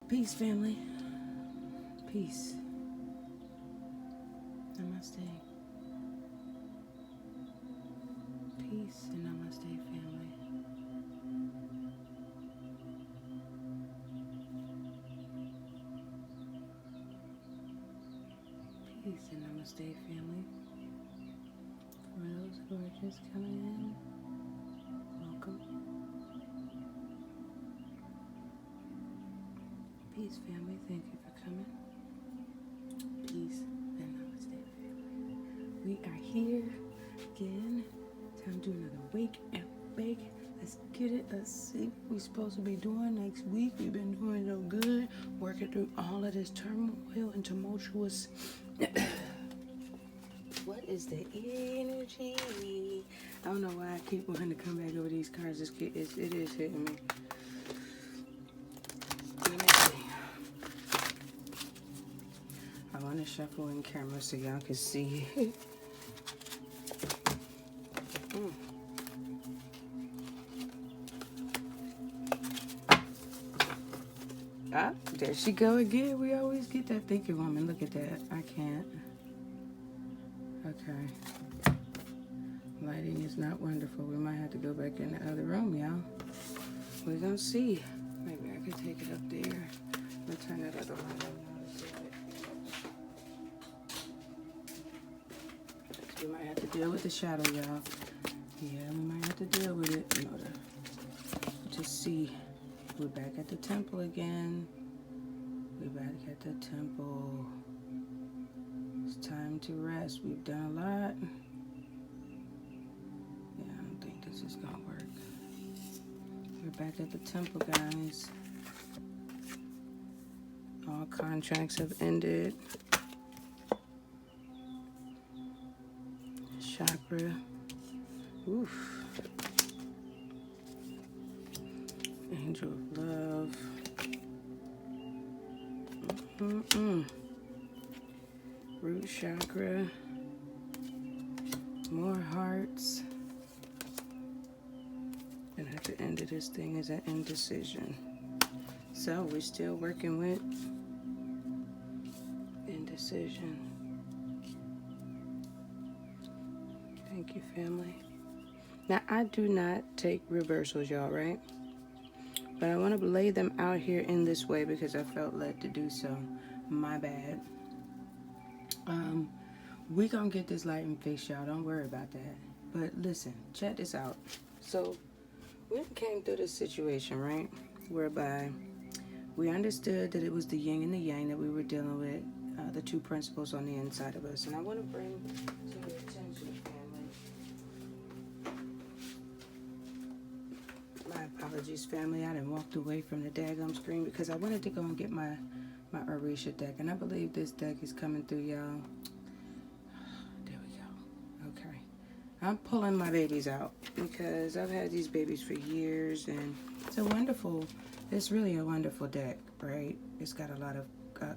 Peace, family. Peace. Namaste. Peace and namaste, family. Peace and namaste, family. For those who are just coming in, welcome. Peace, family. Thank you for coming. Peace and namaste, family. We are here again. Time to do another wake and bake. Let's get it. Let's see what we're supposed to be doing next week. We've been doing so good, working through all of this turmoil and tumultuous. What is the energy? I don't know why I keep wanting to come back over these cards. It is hitting me. I want to shuffle in camera so y'all can see. Ah, there she go again. We always get that thinking woman. Look at that. I can't. Okay. Lighting is not wonderful. We might have to go back in the other room, y'all. We're gonna see. Maybe I could take it up there. Let's turn that other light on. We might have to deal with the shadow, y'all. Yeah, we might have to deal with it in order to see. We're back at the temple again. We're back at the temple. It's time to rest. We've done a lot. Yeah, I don't think this is gonna work. We're back at the temple, guys. All contracts have ended. Chakra. Oof. Angel of love. Root chakra. More hearts. And at the end of this thing is an indecision. So we're still working with indecision. Thank you, family. Now, I do not take reversals, y'all, right? But I want to lay them out here in this way because I felt led to do so. My bad. We're going to get this lighting fixed, y'all. Don't worry about that. But listen, check this out. So, we came through this situation, right? Whereby we understood that it was the yin and the yang that we were dealing with. The two principles on the inside of us. And I want to bring to your attention, family. My apologies, family. I done walked away from the daggum screen because I wanted to go and get my Orisha deck. And I believe this deck is coming through, y'all. There we go. Okay. I'm pulling my babies out because I've had these babies for years. And it's really a wonderful deck, right? It's got a lot of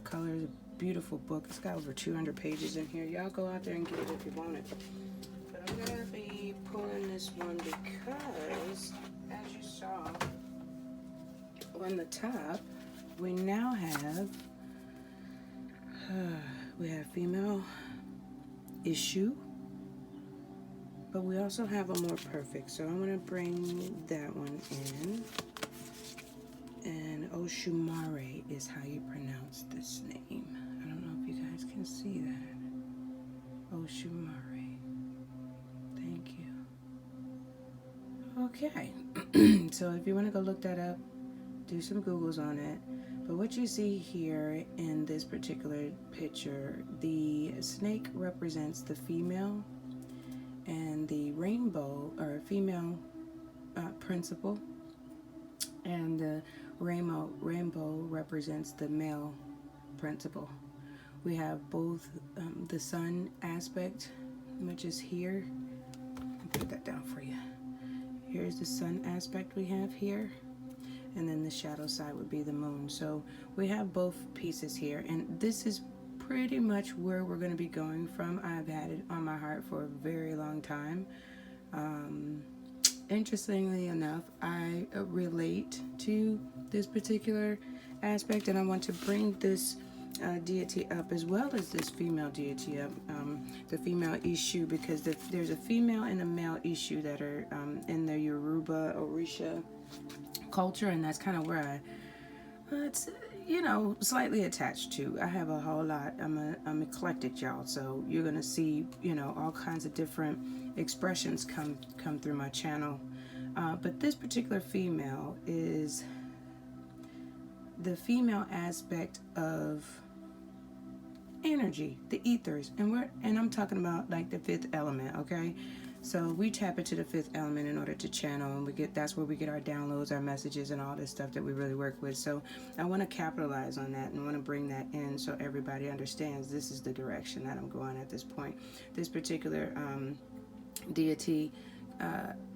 colors. Beautiful book. It's got over 200 pages in here. Y'all go out there and get it if you want it. But I'm going to be pulling this one because, as you saw on the top, we now have, female issue, but we also have a more perfect. So I'm going to bring that one in. And Oshumare is how you pronounce this name. I don't know if you guys can see that. Oshumare. Thank you. Okay. So if you want to go look that up, do some Googles on it. But what you see here in this particular picture, the snake represents the female, and the rainbow, or female principle, and the rainbow represents the male principle. We have both the sun aspect, which is here. I'll put that down for you. Here's the sun aspect we have here. and then the shadow side would be the moon. So we have both pieces here, and this is pretty much where we're going to be going from. I've had it on my heart for a very long time. Interestingly enough, I relate to this particular aspect, and I want to bring this deity up as well as this female deity up, the female Ishu, because there's a female and a male Ishu that are in the Yoruba Orisha culture, and that's kind of where it's, you know, slightly attached to. I have a whole lot. I'm eclectic, y'all. So you're gonna see, you know, all kinds of different expressions come through my channel. But this particular female is the female aspect of energy, the ethers, and I'm talking about like the fifth element. Okay. So we tap into the fifth element in order to channel, and that's where we get our downloads, our messages, and all this stuff that we really work with. So I want to capitalize on that and want to bring that in so everybody understands this is the direction that I'm going at this point. This particular deity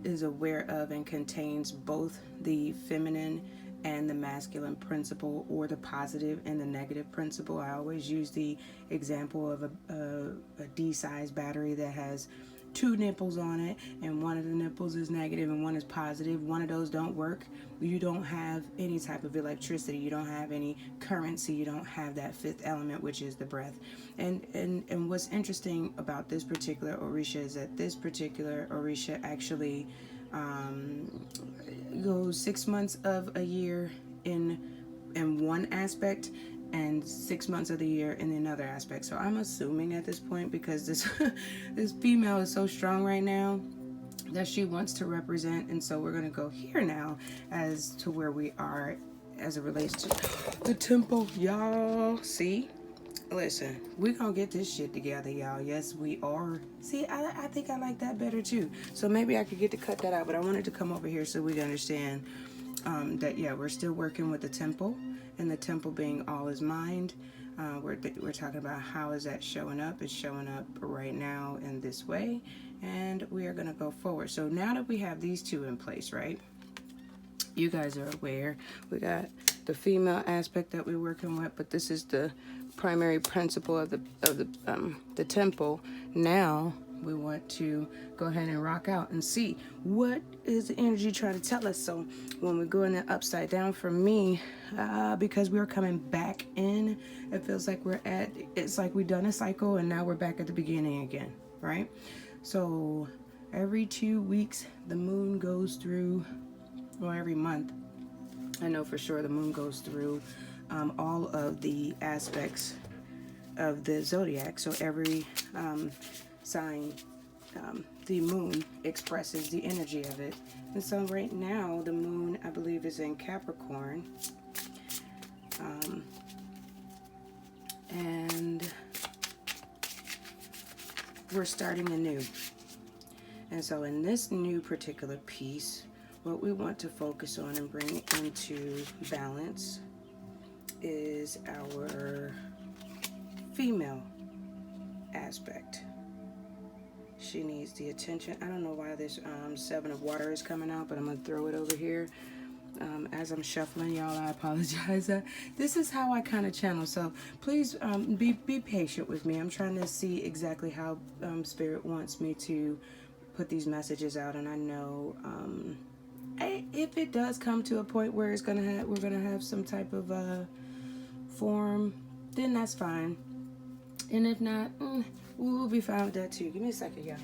is aware of and contains both the feminine and the masculine principle, or the positive and the negative principle. I always use the example of a D-sized battery that has 2 nipples on it, and one of the nipples is negative and one is positive. One of those don't work. You don't have any type of electricity. You don't have any currency. You don't have that fifth element, which is the breath. And what's interesting about this particular Orisha is that this particular Orisha actually goes 6 months of a year in one aspect, and 6 months of the year in another aspect. So I'm assuming at this point, because this this female is so strong right now, that she wants to represent. And so we're going to go here now as to where we are as it relates to the temple. Y'all see, listen, we're gonna get this shit together, y'all. Yes, we are. See, I think I like that better too. So maybe I could get to cut that out, but I wanted to come over here so we can understand that, yeah, we're still working with the temple, and the temple being all is mind. We're talking about how is that showing up. It's showing up right now in this way, and we are going to go forward. So now that we have these two in place, right, you guys are aware we got the female aspect that we're working with, but this is the primary principle of the temple. Now we want to go ahead and rock out and see what is the energy trying to tell us. So when we go in the upside down, for me, because we're coming back in, it feels like it's like we've done a cycle and now we're back at the beginning again, right? So every 2 weeks the moon goes through, or every month, I know for sure the moon goes through all of the aspects of the zodiac. So every sign, the moon expresses the energy of it. And so right now the moon, I believe, is in Capricorn, and we're starting anew. And so in this new particular piece, what we want to focus on and bring into balance is our female aspect. She needs the attention. I don't know why this 7 of water is coming out, but I'm going to throw it over here. As I'm shuffling, y'all, I apologize. This is how I kind of channel, so please be patient with me. I'm trying to see exactly how Spirit wants me to put these messages out, and I know if it does come to a point where we're gonna have some type of form, then that's fine. And if not, we'll be fine with that too. Give me a second, y'all.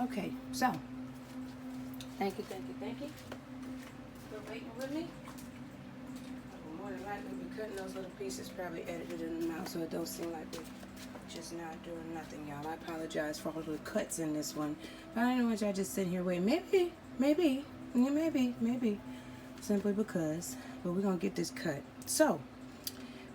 Okay, so thank you for waiting with me. More than likely, we're cutting those little pieces, probably edited them out, so it don't seem like we're just not doing nothing, y'all. I apologize for all the cuts in this one, but I don't want y'all just sitting here waiting. Maybe, simply because, but we're gonna get this cut. So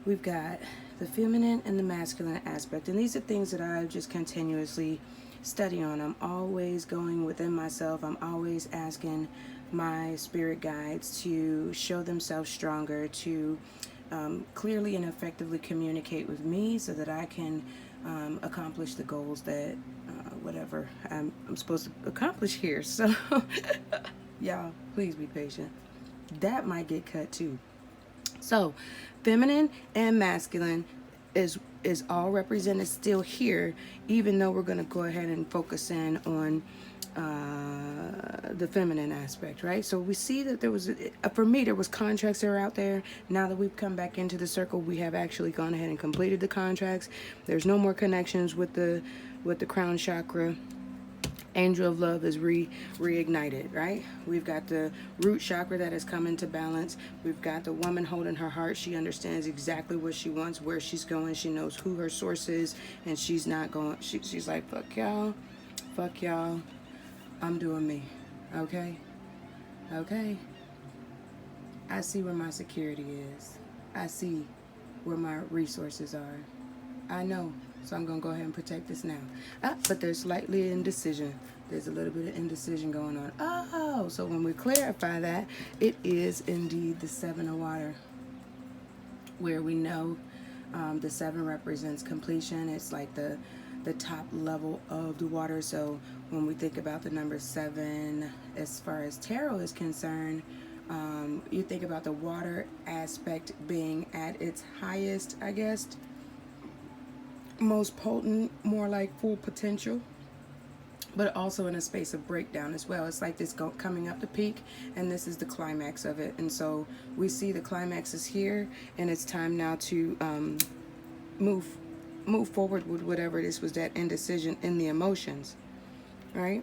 we've got the feminine and the masculine aspect. And these are things that I just continuously study on. I'm always going within myself. I'm always asking my spirit guides to show themselves stronger, to clearly and effectively communicate with me so that I can accomplish the goals that whatever I'm supposed to accomplish here. So y'all, please be patient. That might get cut too. So feminine and masculine is all represented still here, even though we're going to go ahead and focus in on the feminine aspect, right? So we see that there was, for me, there was contracts that are out there. Now that we've come back into the circle, we have actually gone ahead and completed the contracts. There's no more connections with the crown chakra. Angel of love is reignited, right? We've got the root chakra that has come into balance. We've got the woman holding her heart. She understands exactly what she wants, where she's going. She knows who her source is, and she's not going. She's like, fuck y'all, I'm doing me. Okay. I see where my security is. I see where my resources are. I know. So I'm going to go ahead and protect this now. But there's slightly indecision. There's a little bit of indecision going on. Oh, so when we clarify that, it is indeed the 7 of water, where we know the 7 represents completion. It's like the top level of the water. So when we think about the number 7, as far as tarot is concerned, you think about the water aspect being at its highest, I guess, most potent, more like full potential, but also in a space of breakdown as well. It's like this coming up the peak, and this is the climax of it. And so we see the climax is here, and it's time now to move forward with whatever this was, that indecision in the emotions, right?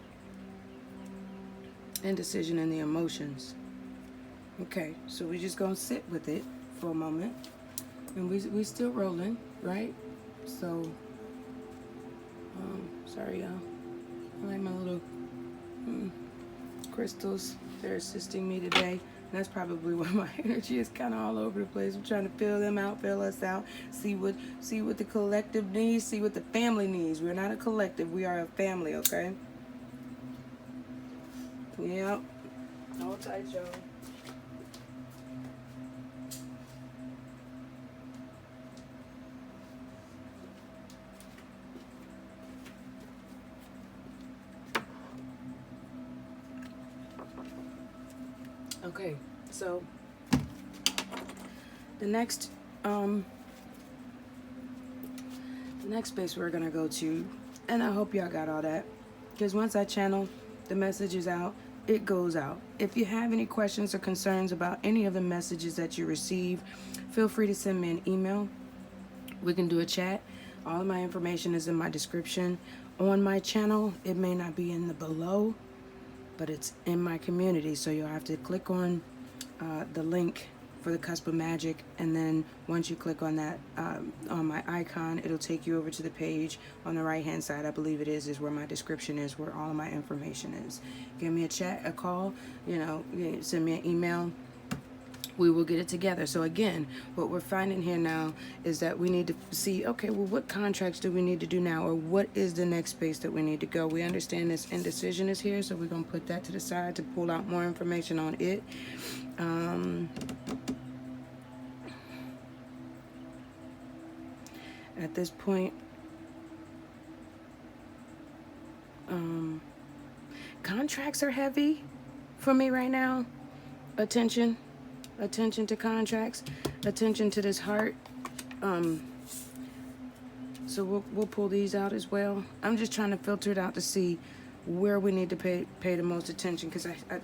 Indecision in the emotions. Okay, so we're just gonna sit with it for a moment, and we still rolling, right? So, sorry y'all. I like my little crystals. They're assisting me today. And that's probably why my energy is kind of all over the place. I'm trying to fill them out, fill us out, see what the collective needs, see what the family needs. We're not a collective, we are a family, okay? Yep. Hold tight, y'all. Okay, so the next space we're gonna go to, and I hope y'all got all that, because once I channel the messages out, it goes out. If you have any questions or concerns about any of the messages that you receive, feel free to send me an email. We can do a chat. All of my information is in my description on my channel. It may not be in the below, but it's in my community, so you'll have to click on the link for the Cusp of Magic, and then once you click on that, on my icon, it'll take you over to the page on the right hand side. I believe it is where my description is, where all of my information is. Give me a chat, a call, send me an email. We will get it together. So again, what we're finding here now is that we need to see, okay, well, what contracts do we need to do now, or what is the next space that we need to go? We understand this indecision is here, so we're going to put that to the side to pull out more information on it. At this point, contracts are heavy for me right now. Attention to contracts, attention to this heart. So we'll pull these out as well. I'm just trying to filter it out to see where we need to pay the most attention, because I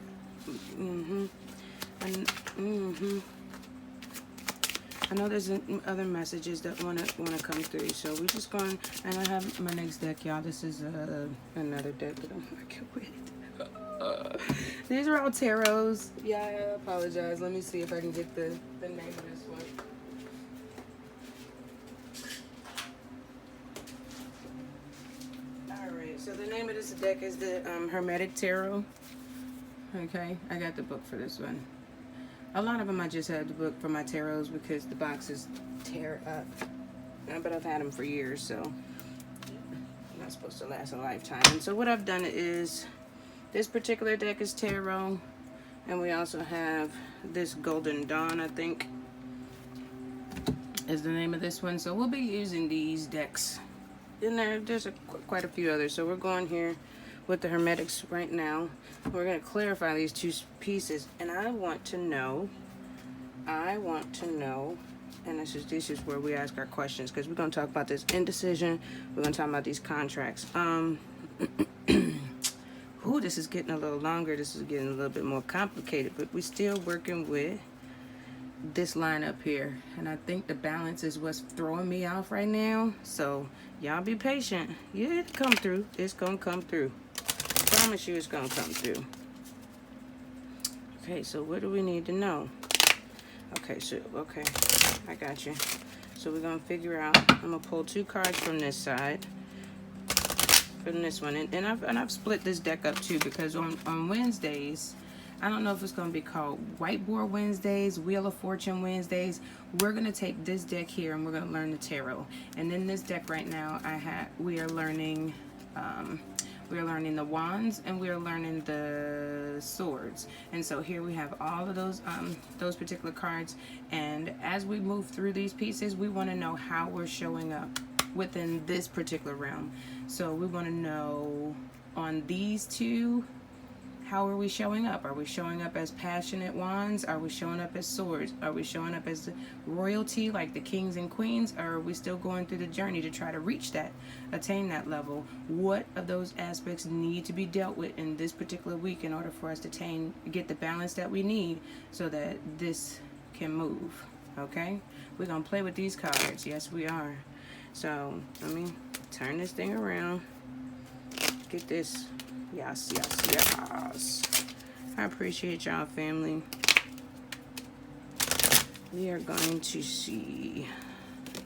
know there's other messages that wanna come through. So we're just going, and I have my next deck, y'all. This is another deck that I'm working with. These are all tarots. Yeah, I apologize. Let me see if I can get the name of this one. Alright, so the name of this deck is the Hermetic Tarot. Okay, I got the book for this one. A lot of them I just have the book for my tarots because the box is tear up. But I've had them for years, so not supposed to last a lifetime. And so what I've done is, this particular deck is tarot, and we also have this Golden Dawn, I think is the name of this one. So we'll be using these decks. And there's quite a few others. So we're going here with the Hermetics right now. We're going to clarify these two pieces, and I want to know, and this is where we ask our questions, because we're going to talk about this indecision. We're going to talk about these contracts. Ooh, this is getting a little longer. This is getting a little bit more complicated, but we're still working with this line up here. And I think the balance is what's throwing me off right now. So y'all be patient. Yeah, it'll come through. It's going to come through. I promise you it's going to come through. Okay, so what do we need to know? Okay, I got you. So we're going to figure out, I'm going to pull 2 cards from this side, from this one. And I've split this deck up too, because on Wednesdays, I don't know if it's going to be called Whiteboard Wednesdays, Wheel of Fortune Wednesdays. We're going to take this deck here and we're going to learn the tarot. And in this deck right now, we are learning the wands, and we are learning the swords. And so here we have all of those particular cards. And as we move through these pieces, we want to know how we're showing up within this particular realm. So we want to know on these two, how are we showing up? Are we showing up as passionate wands? Are we showing up as swords? Are we showing up as royalty like the kings and queens? Or are we still going through the journey to try to reach that, attain that level? What of those aspects need to be dealt with in this particular week in order for us to get the balance that we need so that this can move? Okay? We're going to play with these cards. Yes, we are. So, let me turn this thing around. Get this. Yes. I appreciate y'all, family. We are going to see.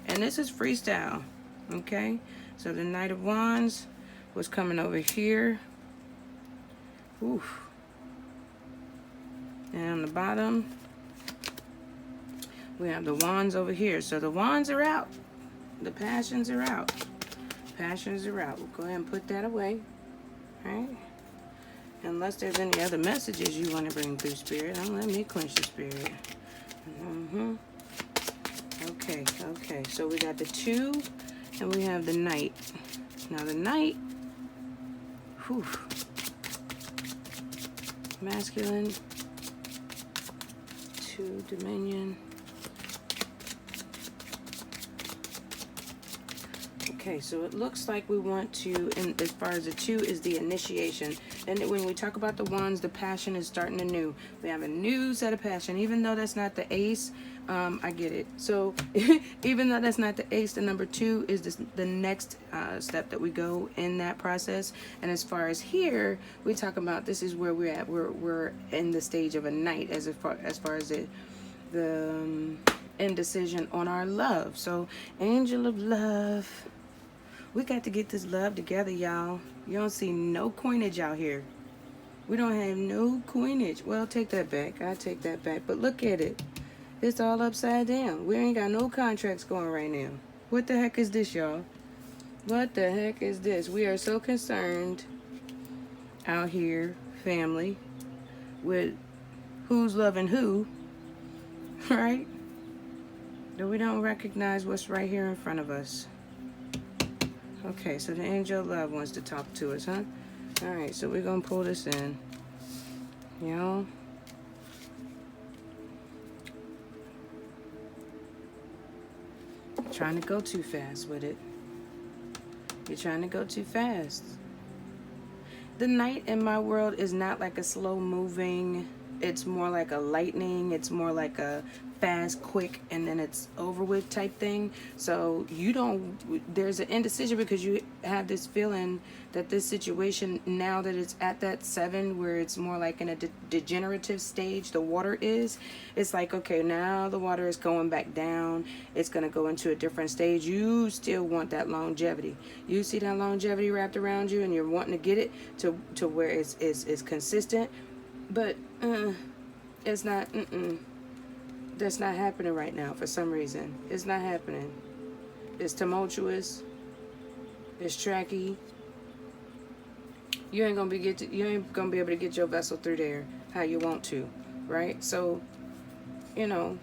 And this is freestyle. Okay? So the Knight of Wands was coming over here. Oof. And on the bottom, we have the wands over here. So the wands are out. The passions are out. Passions are out. We'll go ahead and put that away. Right? Unless there's any other messages you want to bring through, Spirit. Don't let me quench the Spirit. Okay. So we got the 2, and we have the Knight. Now the Knight, whew, masculine, 2 dominion. Okay, so it looks like we want to, and as far as the 2 is the initiation. And when we talk about the wands, the passion is starting anew. We have a new set of passion, even though that's not the ace. I get it. So even though that's not the ace, the number 2 is the next step that we go in that process. And as far as here, we talk about this is where we're at. We're in the stage of a knight as far as the indecision on our love. So angel of love. We got to get this love together, y'all. You don't see no coinage out here. We don't have no coinage. Well, take that back. I take that back. But look at it. It's all upside down. We ain't got no contracts going right now. What the heck is this, y'all? What the heck is this? We are so concerned out here, family, with who's loving who, right? That we don't recognize what's right here in front of us. Okay, so the angel of love wants to talk to us, huh? All right, so we're going to pull this in. Y'all. Trying to go too fast with it. You're trying to go too fast. The Knight in my world is not like a slow moving. It's more like a lightning. It's more like a fast, quick, and then it's over with type thing. So there's an indecision because you have this feeling that this situation, now that it's at that 7 where it's more like in a degenerative stage, the water is, it's like, okay, now the water is going back down. It's going to go into a different stage. You still want that longevity. You see that longevity wrapped around you and you're wanting to get it to where it's consistent, but it's not, That's not happening right now for some reason. It's not happening. It's tumultuous. It's tracky. You ain't gonna be able to get your vessel through there how you want to, right? So, you know,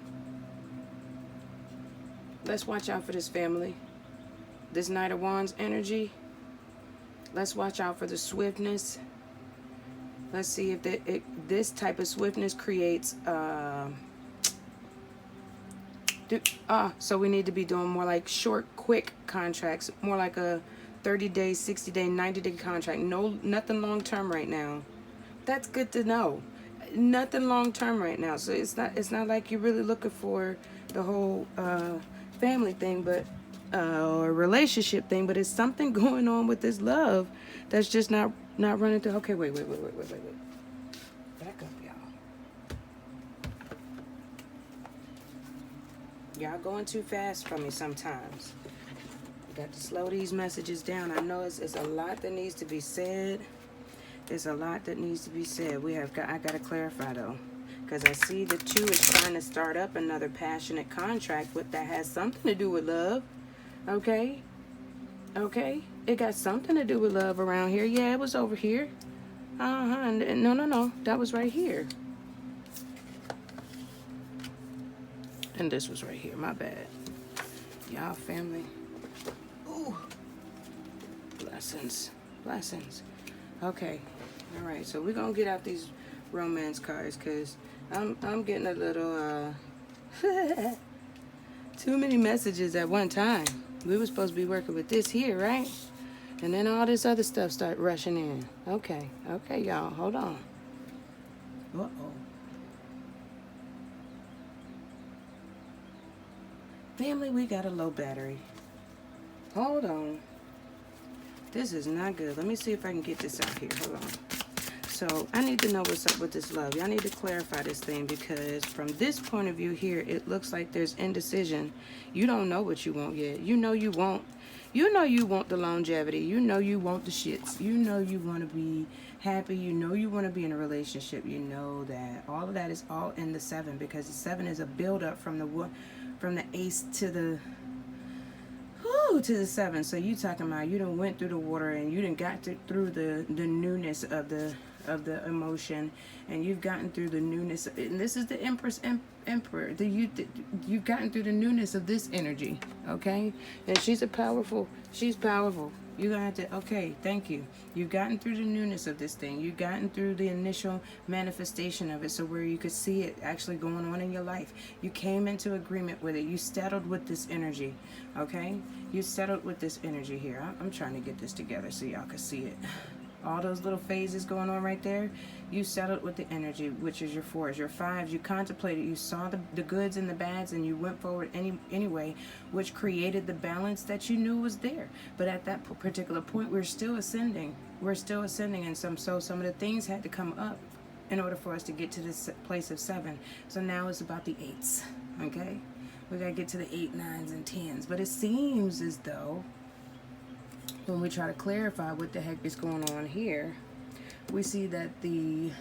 let's watch out for this family. This Knight of Wands energy. Let's watch out for the swiftness. Let's see if this type of swiftness creates so we need to be doing more like short, quick contracts, more like a 30-day, 60-day, 90-day contract. Nothing long-term right now. That's good to know. Nothing long-term right now. So it's not like you're really looking for the whole family thing, but or relationship thing, but it's something going on with this love that's just not running through. Okay, wait. Back up, y'all. Y'all going too fast for me sometimes. Got to slow these messages down. I know it's a lot that needs to be said. There's a lot that needs to be said. I got to clarify though, because I see the 2 is trying to start up another passionate contract that has something to do with love. Okay, it got something to do with love around here. Yeah, it was over here. No, that was right here. And this was right here. My bad. Y'all family. Ooh. Blessings. Okay. All right. So we're going to get out these romance cards because I'm getting a little too many messages at one time. We were supposed to be working with this here, right? And then all this other stuff start rushing in. Okay, y'all. Hold on. Uh-oh. Family, we got a low battery. Hold on. This is not good. Let me see if I can get this out here. Hold on. So I need to know what's up with this love. Y'all need to clarify this thing because from this point of view here, it looks like there's indecision. You don't know what you want yet. You know you want the longevity. You know you want the shits. You know you want to be happy. You know you want to be in a relationship. You know that all of that is all in the 7 because the 7 is a build up from the ace to the 7. So you talking about you done went through the water and you done got through the newness of the emotion, and you've gotten through the newness, and this is the Emperor. You've gotten through the newness of this energy, okay? And she's powerful. You're gonna have to, okay, thank you. You've gotten through the newness of this thing. You've gotten through the initial manifestation of it, so where you could see it actually going on in your life. You came into agreement with it. You settled with this energy, okay? You settled with this energy here. I'm trying to get this together so y'all can see it. All those little phases going on right there, you settled with the energy, which is your 4s. Your 5s, you contemplated, you saw the goods and the bads, and you went forward anyway, which created the balance that you knew was there. But at that particular point, we're still ascending. And some of the things had to come up in order for us to get to this place of 7. So now it's about the 8s, okay? We got to get to the 8, 9s, and 10s. But it seems as though when we try to clarify what the heck is going on here, we see that the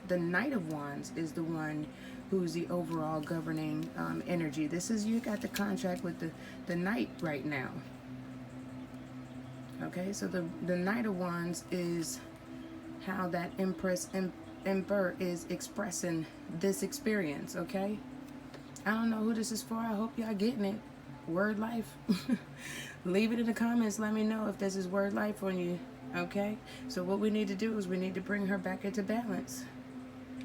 Knight of Wands is the one who's the overall governing energy. You got the contract with the Knight right now. Okay, so the Knight of Wands is how that Emperor is expressing this experience, okay? I don't know who this is for. I hope y'all getting it. Word life. Leave it in the comments. Let me know if this is word life on you. Okay? So what we need to do is we need to bring her back into balance.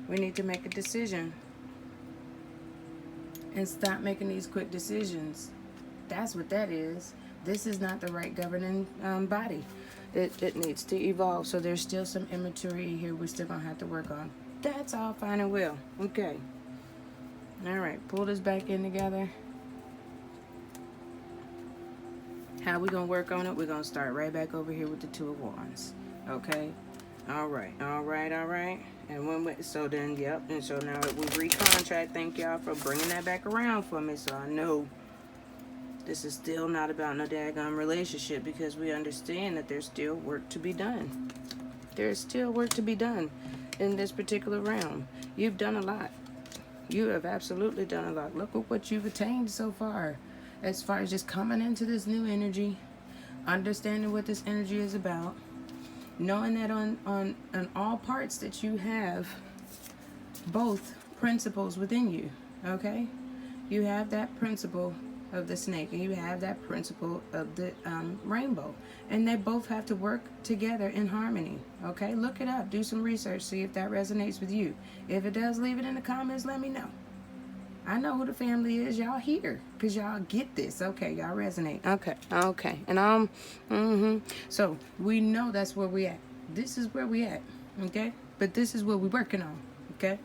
We need to make a decision. And stop making these quick decisions. That's what that is. This is not the right governing body. It needs to evolve. So there's still some immaturity here we're still going to have to work on. That's all fine and well. Okay. All right. Pull this back in together. How we gonna work on it? We're gonna start right back over here with the 2 of Wands. Okay? All right. And so then, yep. And so now we recontract. Thank y'all for bringing that back around for me. So I know this is still not about no daggone relationship because we understand that there's still work to be done. There's still work to be done in this particular realm. You've done a lot. You have absolutely done a lot. Look at what you've attained so far. As far as just coming into this new energy, understanding what this energy is about, knowing that on all parts that you have both principles within you, okay? You have that principle of the snake, and you have that principle of the rainbow, and they both have to work together in harmony, okay? Look it up, do some research, see if that resonates with you. If it does, leave it in the comments, let me know. I know who the family is. Y'all here because y'all get this. Okay, y'all resonate. Okay. And so we know that's where we at. This is where we at. Okay? But this is what we're working on. Okay?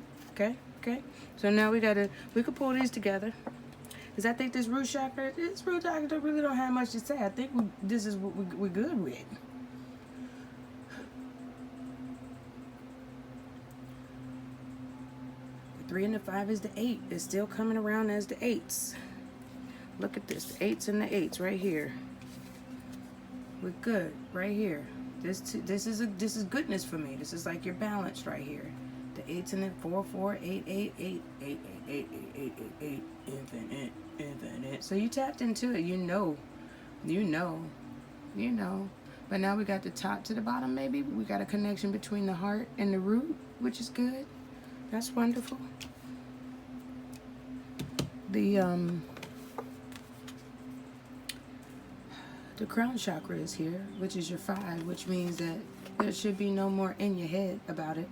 So now we could pull these together. Because I think this root chakra really don't have much to say. I think this is what we're good with. The 3 and the 5 is the 8. It's still coming around as the 8s. Look at this. The 8s and the 8s right here. We're good right here. This is goodness for me. This is like you're balanced right here. The 8s and the 4, 4, 8, 8, 8, 8, 8, 8, 8, 8, 8, infinite. So you tapped into it. You know. But now we got the top to the bottom, maybe. We got a connection between the heart and the root, which is good. That's wonderful. The crown chakra is here, which is your 5, which means that there should be no more in your head about it.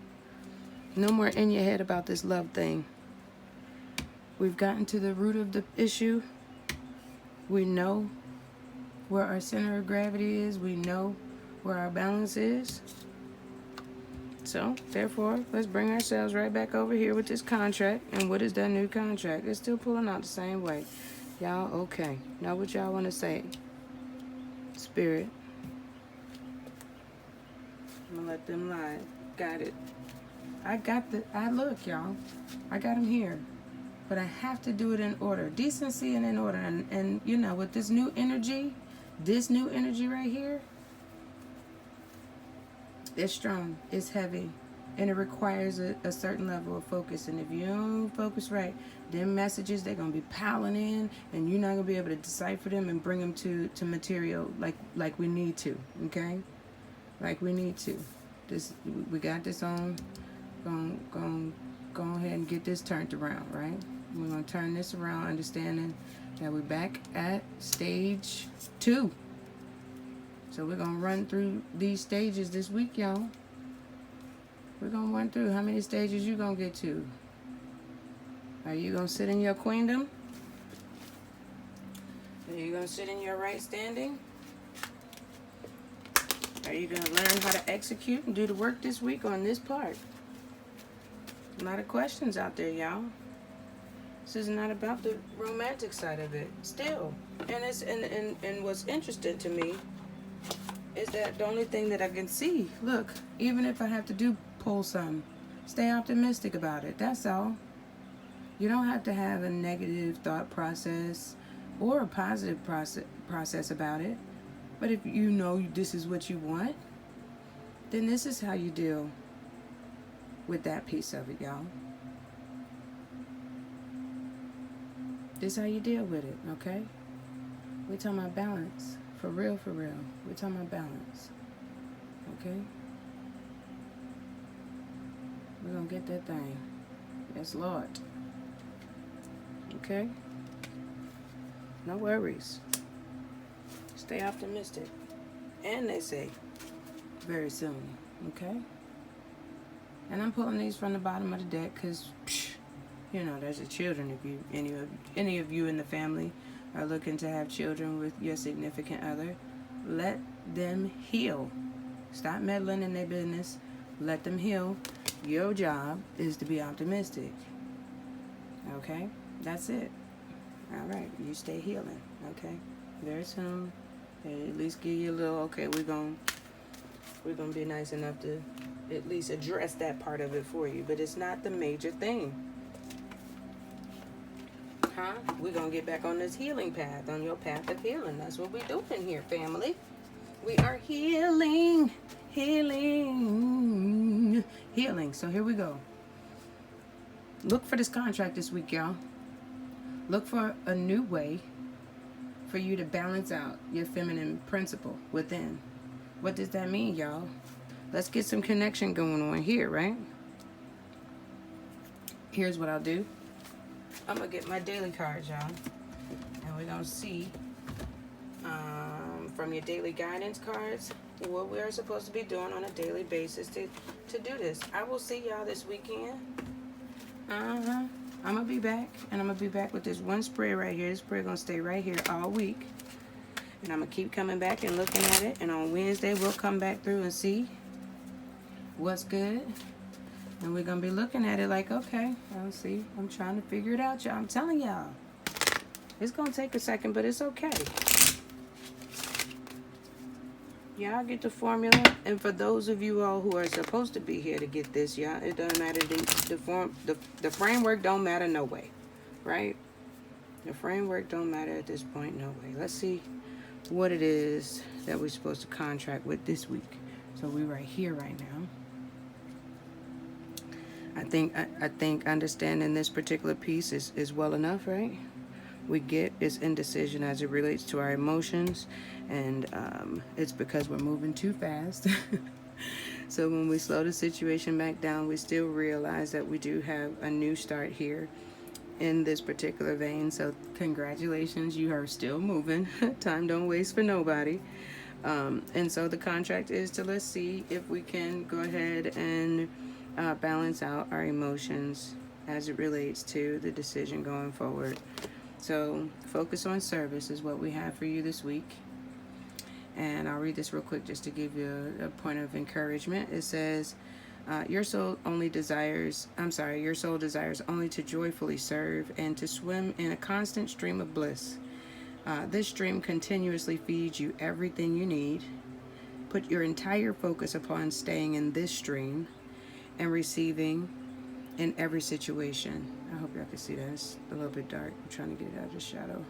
No more in your head about this love thing. We've gotten to the root of the issue. We know where our center of gravity is. We know where our balance is. So, therefore, let's bring ourselves right back over here with this contract. And what is that new contract? It's still pulling out the same way. Y'all, okay. Now what y'all want to say? Spirit. I'm going to let them lie. Got it. Look, y'all. I got them here. But I have to do it in order. Decency and in order. And you know, with this new energy right here, it's strong, it's heavy, and it requires a certain level of focus. And if you don't focus right, them messages, they're going to be piling in, and you're not going to be able to decipher them and bring them to material like we need to, okay? Like we need to. We got this on. Go ahead and get this turned around, right? We're going to turn this around, understanding that we're back at stage 2. So we're going to run through these stages this week, y'all. We're going to run through how many stages you going to get to. Are you going to sit in your queendom? Are you going to sit in your right standing? Are you going to learn how to execute and do the work this week on this part? A lot of questions out there, y'all. This is not about the romantic side of it. Still. And what's interesting to me is that the only thing that I can see, look, even if I have to pull some, stay optimistic about it. That's all. You don't have to have a negative thought process or a positive process about it. But if you know this is what you want, then this is how you deal with that piece of it, y'all. This is how you deal with it, okay? We're talking about balance. For real. We're talking about balance. Okay? We're going to get that thing. Yes, Lord. Okay? No worries. Stay optimistic. And they say, very soon. Okay? And I'm pulling these from the bottom of the deck because, you know, there's the children. If any of you in the family are looking to have children with your significant other, let them heal. Stop meddling in their business. Let them heal. Your job is to be optimistic. Okay? That's it. All right. You stay healing. Okay? Very soon. At least give you a little, okay, we're gonna be nice enough to at least address that part of it for you. But it's not the major thing. Huh? We're going to get back on this healing path, on your path of healing. That's what we're doing here, family. We are healing. So here we go. Look for this contract this week, y'all. Look for a new way for you to balance out your feminine principle within. What does that mean, y'all? Let's get some connection going on here, right? Here's what I'll do. I'm going to get my daily cards, y'all. And we're going to see from your daily guidance cards what we are supposed to be doing on a daily basis to do this. I will see y'all this weekend. I'm going to be back. And I'm going to be back with this one spray right here. This spray going to stay right here all week. And I'm going to keep coming back and looking at it. And on Wednesday, we'll come back through and see what's good. And we're going to be looking at it like, okay, I'll see. I'm trying to figure it out, y'all. I'm telling y'all. It's going to take a second, but it's okay. Y'all get the formula. And for those of you all who are supposed to be here to get this, y'all, it doesn't matter. The framework don't matter no way, right? The framework don't matter at this point no way. Let's see what it is that we're supposed to contract with this week. So we're right here right now. I think understanding this particular piece is well enough, right? We get is indecision as it relates to our emotions, and it's because we're moving too fast. So when we slow the situation back down, we still realize that we do have a new start here in this particular vein. So congratulations, you are still moving. Time don't waste for nobody. And so the contract is to, let's see if we can go ahead and balance out our emotions as it relates to the decision going forward. So focus on service is what we have for you this week. And I'll read this real quick just to give you a point of encouragement. It says, your soul desires only to joyfully serve and to swim in a constant stream of bliss. This stream continuously feeds you everything you need. Put your entire focus upon staying in this stream and receiving in every situation. I hope y'all can see that. It's a little bit dark. I'm trying to get it out of the shadow.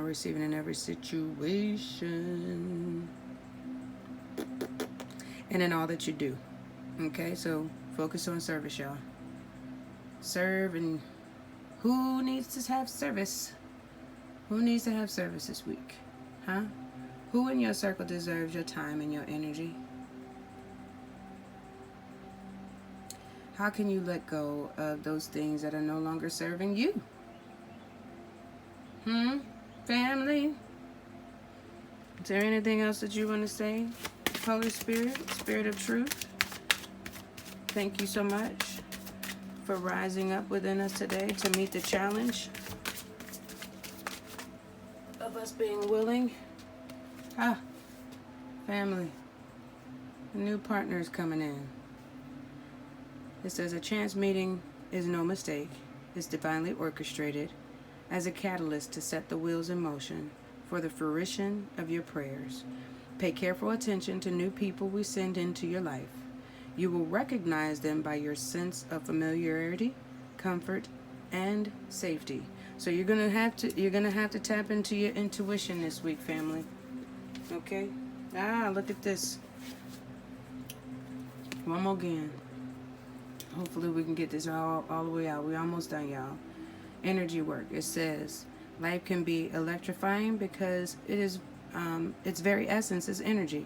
Receiving in every situation. And in all that you do. Okay, so focus on service, y'all. Serve. And who needs to have service? Who needs to have service this week? Huh? Who in your circle deserves your time and your energy? How can you let go of those things that are no longer serving you? Family? Is there anything else that you want to say? Holy Spirit, Spirit of Truth, thank you so much for rising up within us today to meet the challenge of us being willing. Family, a new partner is coming in. It says a chance meeting is no mistake. It's divinely orchestrated as a catalyst to set the wheels in motion for the fruition of your prayers. Pay careful attention to new people we send into your life. You will recognize them by your sense of familiarity, comfort, and safety. So you're gonna have to tap into your intuition this week, family. Okay? Look at this. One more again. Hopefully we can get this all the way out. We're almost done, y'all. Energy work. It says life can be electrifying because it is its very essence is energy.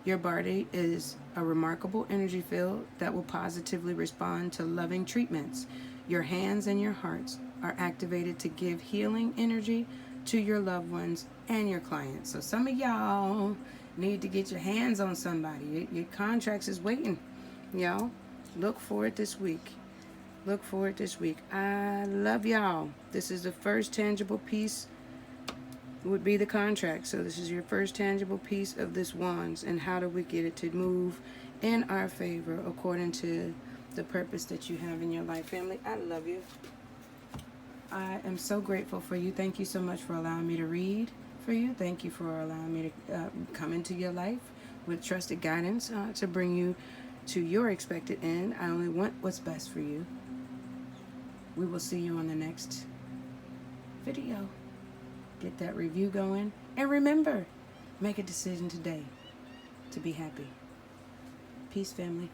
Your body is a remarkable energy field that will positively respond to loving treatments. Your hands and your hearts are activated to give healing energy to your loved ones and your clients. So some of y'all need to get your hands on somebody. Your contracts is waiting, y'all. Look for it this week. Look for it this week. I love y'all. This is the first tangible piece would be the contract. So this is your first tangible piece of this wands. And how do we get it to move in our favor according to the purpose that you have in your life, family? I love you. I am so grateful for you. Thank you so much for allowing me to read for you. Thank you for allowing me to come into your life with trusted guidance to bring you to your expected end. I only want what's best for you. We will see you on the next video. Get that review going. And remember, make a decision today to be happy. Peace, family.